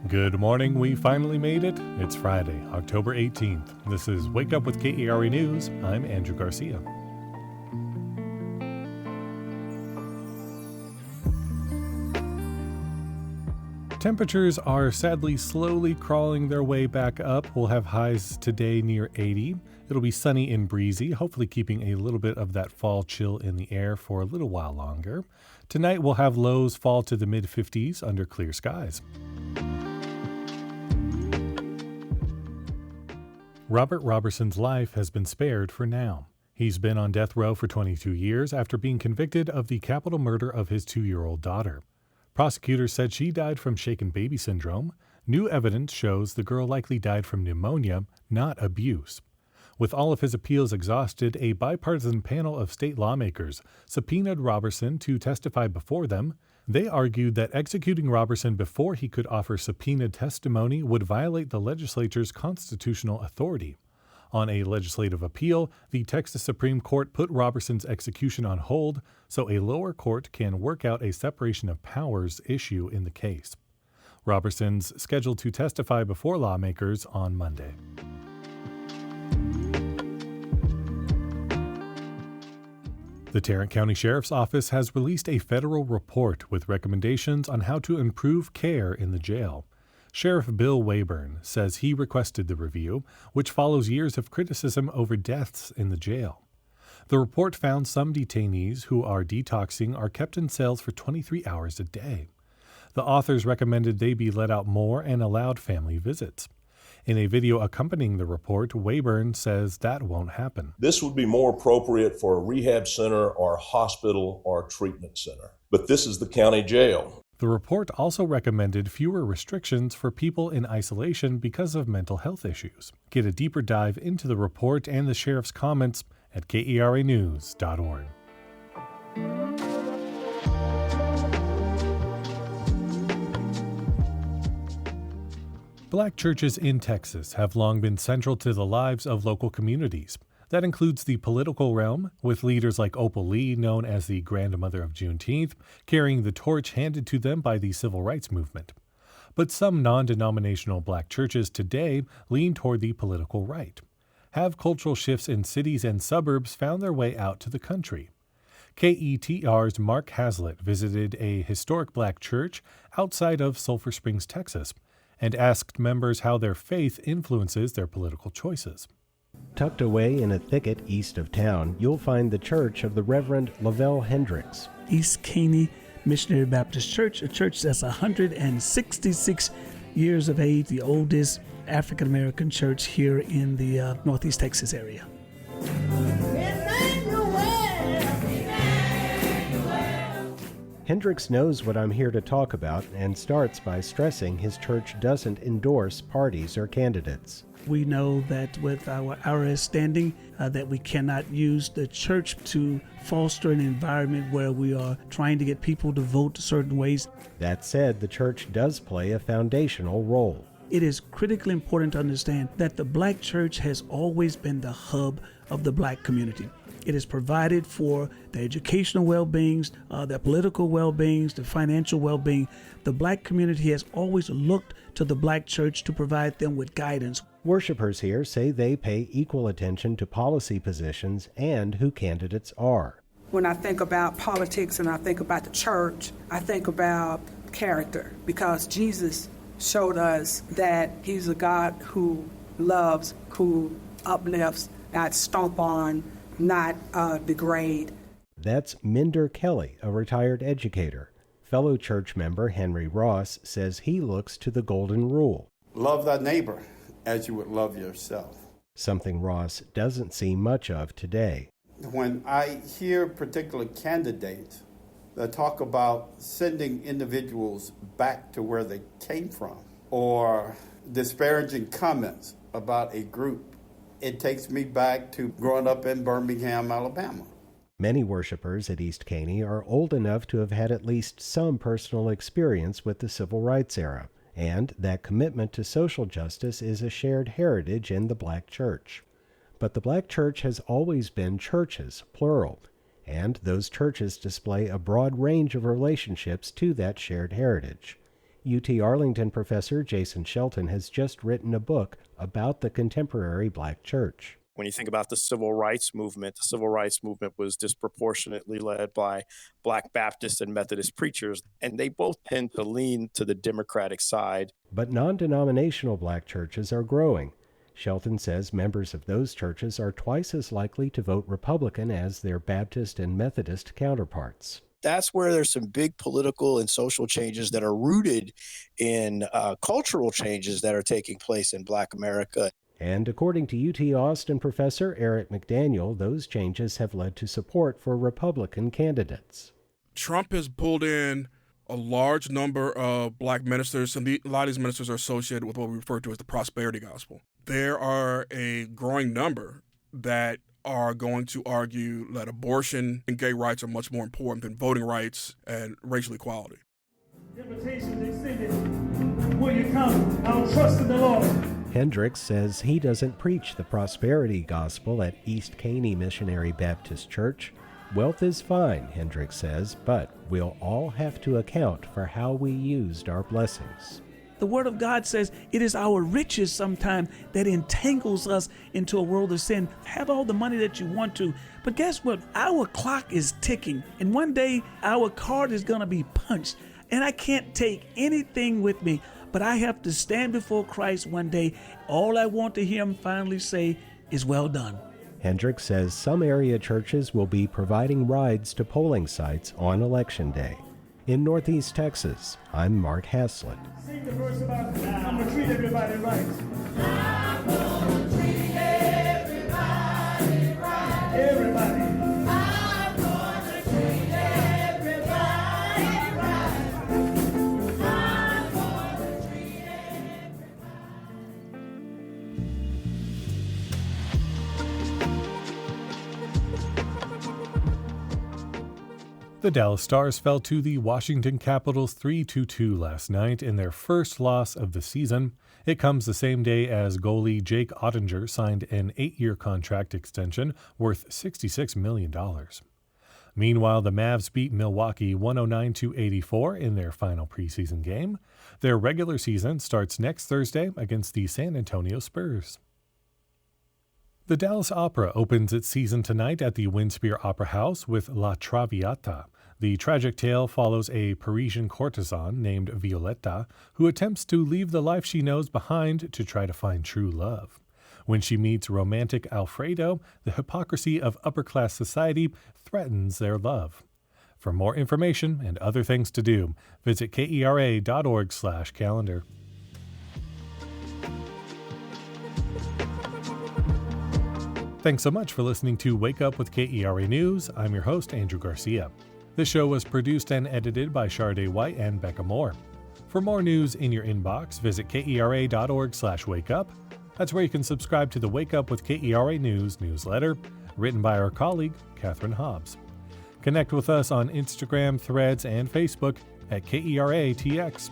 Good morning, we finally made it. It's Friday, October 18th. This is Wake Up with KERA News. I'm Andrew Garcia. Temperatures are sadly slowly crawling their way back up. We'll have highs today near 80. It'll be sunny and breezy, hopefully keeping a little bit of that fall chill in the air for a little while longer. Tonight we'll have lows fall to the mid-50s under clear skies. Robert Roberson's life has been spared for now. He's been on death row for 22 years after being convicted of the capital murder of his 2-year-old daughter. Prosecutors said she died from shaken baby syndrome. New evidence shows the girl likely died from pneumonia, not abuse. With all of his appeals exhausted, a bipartisan panel of state lawmakers subpoenaed Roberson to testify before them. They argued that executing Roberson before he could offer subpoenaed testimony would violate the legislature's constitutional authority. On a legislative appeal, the Texas Supreme Court put Roberson's execution on hold so a lower court can work out a separation of powers issue in the case. Roberson's scheduled to testify before lawmakers on Monday. The Tarrant County Sheriff's Office has released a federal report with recommendations on how to improve care in the jail. Sheriff Bill Wayburn says he requested the review, which follows years of criticism over deaths in the jail. The report found some detainees who are detoxing are kept in cells for 23 hours a day. The authors recommended they be let out more and allowed family visits. In a video accompanying the report, Wayburn says that won't happen. This would be more appropriate for a rehab center or hospital or treatment center. But this is the county jail. The report also recommended fewer restrictions for people in isolation because of mental health issues. Get a deeper dive into the report and the sheriff's comments at KERAnews.org. Black churches in Texas have long been central to the lives of local communities. That includes the political realm, with leaders like Opal Lee, known as the grandmother of Juneteenth, carrying the torch handed to them by the civil rights movement. But some non-denominational black churches today lean toward the political right. Have cultural shifts in cities and suburbs found their way out to the country? KETR's Mark Hazlitt visited a historic black church outside of Sulphur Springs, Texas, and asked members how their faith influences their political choices. Tucked away in a thicket east of town, you'll find the church of the Reverend Lavelle Hendricks. East Caney Missionary Baptist Church, a church that's 166 years of age, the oldest African-American church here in the Northeast Texas area. Hendricks knows what I'm here to talk about and starts by stressing his church doesn't endorse parties or candidates. We know that with our IRS standing, that we cannot use the church to foster an environment where we are trying to get people to vote certain ways. That said, the church does play a foundational role. It is critically important to understand that the black church has always been the hub of the black community. It has provided for the educational well-beings, the political well-beings, the financial well-being. The black community has always looked to the black church to provide them with guidance. Worshippers here say they pay equal attention to policy positions and who candidates are. When I think about politics and I think about the church, I think about character, because Jesus showed us that he's a God who loves, who uplifts, not stomp on, not degrade. That's Minder Kelly, a retired educator. Fellow church member Henry Ross says he looks to the golden rule. Love thy neighbor as you would love yourself. Something Ross doesn't see much of today. When I hear particular candidates that talk about sending individuals back to where they came from or disparaging comments about a group, it takes me back to growing up in Birmingham, Alabama. Many worshipers at East Caney are old enough to have had at least some personal experience with the civil rights era, and that commitment to social justice is a shared heritage in the black church. But the black church has always been churches, plural, and those churches display a broad range of relationships to that shared heritage. UT Arlington professor Jason Shelton has just written a book about the contemporary black church. When you think about the civil rights movement was disproportionately led by Black Baptist and Methodist preachers, and they both tend to lean to the Democratic side. But non-denominational black churches are growing. Shelton says members of those churches are twice as likely to vote Republican as their Baptist and Methodist counterparts. That's where there's some big political and social changes that are rooted in cultural changes that are taking place in Black America. And according to UT Austin professor Eric McDaniel, those changes have led to support for Republican candidates. Trump has pulled in a large number of black ministers, and a lot of these ministers are associated with what we refer to as the prosperity gospel. There are a growing number that are going to argue that abortion and gay rights are much more important than voting rights and racial equality. Invitations extended. Will you come? I'll trust in the Lord. Hendricks says he doesn't preach the prosperity gospel at East Caney Missionary Baptist Church. Wealth is fine, Hendricks says, but we'll all have to account for how we used our blessings. The Word of God says it is our riches sometimes that entangles us into a world of sin. Have all the money that you want to, but guess what? Our clock is ticking, and one day our card is going to be punched, and I can't take anything with me, but I have to stand before Christ one day. All I want to hear him finally say is, well done. Hendricks says some area churches will be providing rides to polling sites on Election Day. In Northeast Texas, I'm Mark Haslett. Sing the verse about I'm going to treat everybody right. I'm going to treat everybody right. Everybody. I'm going to treat everybody right. I'm going to treat everybody. The Dallas Stars fell to the Washington Capitals 3-2 last night in their first loss of the season. It comes the same day as goalie Jake Ottinger signed an 8-year contract extension worth $66 million. Meanwhile, the Mavs beat Milwaukee 109-84 in their final preseason game. Their regular season starts next Thursday against the San Antonio Spurs. The Dallas Opera opens its season tonight at the Winspear Opera House with La Traviata. The tragic tale follows a Parisian courtesan named Violetta who attempts to leave the life she knows behind to try to find true love. When she meets romantic Alfredo, the hypocrisy of upper-class society threatens their love. For more information and other things to do, visit kera.org/calendar. Thanks so much for listening to Wake Up with KERA News. I'm your host, Andrew Garcia. This show was produced and edited by Shardae White and Becca Moore. For more news in your inbox, visit kera.org/wakeup. That's where you can subscribe to the Wake Up with KERA News newsletter, written by our colleague, Catherine Hobbs. Connect with us on Instagram, Threads, and Facebook at KERATX.